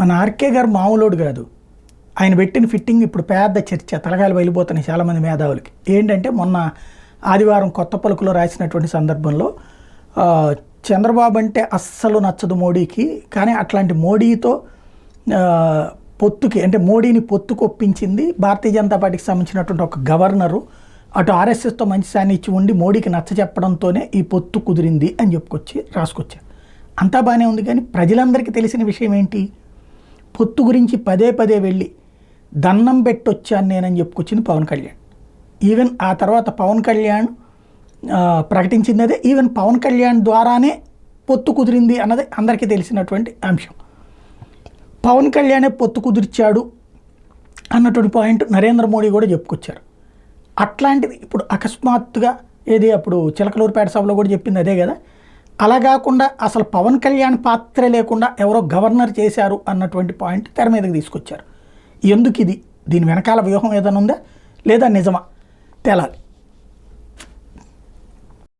మన ఆర్కే గారు మామూలోడు కాదు. ఆయన పెట్టిన ఫిట్టింగ్ ఇప్పుడు పెద్ద చర్చ, తలగాలు వెళ్ళిపోతున్నాయి చాలామంది మేధావులకి. ఏంటంటే మొన్న ఆదివారం కొత్త పలుకులో రాసినటువంటి సందర్భంలో చంద్రబాబు అంటే అస్సలు నచ్చదు మోడీకి, కానీ అట్లాంటి మోడీతో పొత్తుకి అంటే మోడీని పొత్తుకు ఒప్పించింది భారతీయ జనతా పార్టీకి సంబంధించినటువంటి ఒక గవర్నరు, అటు ఆర్ఎస్ఎస్తో మంచి సాన్నిధ్యం ఉండి మోడీకి నచ్చ చెప్పడంతోనే ఈ పొత్తు కుదిరింది అని రాసుకొచ్చారు. అంతా బాగానే ఉంది, కానీ ప్రజలందరికీ తెలిసిన విషయం ఏంటి? పొత్తు గురించి పదే పదే వెళ్ళి దండం పెట్టొచ్చాను నేనని చెప్పుకొచ్చింది పవన్ కళ్యాణ్. ఈవెన్ ఆ తర్వాత పవన్ కళ్యాణ్ ప్రకటించింది అదే. ఈవెన్ పవన్ కళ్యాణ్ ద్వారానే పొత్తు కుదిరింది అన్నది అందరికీ తెలిసినటువంటి అంశం. పవన్ కళ్యాణే పొత్తు కుదిర్చాడు అన్నటువంటి పాయింట్ నరేంద్ర మోడీ కూడా చెప్పుకొచ్చారు. అట్లాంటిది ఇప్పుడు అకస్మాత్తుగా ఏది అప్పుడు చిలకలూరుపేట సభలో కూడా చెప్పింది అదే కదా. అలా కాకుండా అసలు పవన్ కళ్యాణ్ పాత్ర లేకుండా ఎవరో గవర్నర్ చేశారు అన్నటువంటి పాయింట్ తెర మీదకి తీసుకొచ్చారు. ఎందుకు ఇది? దీని వెనకాల వ్యూహం ఏదైనా ఉందా లేదా నిజమా తేలాలి.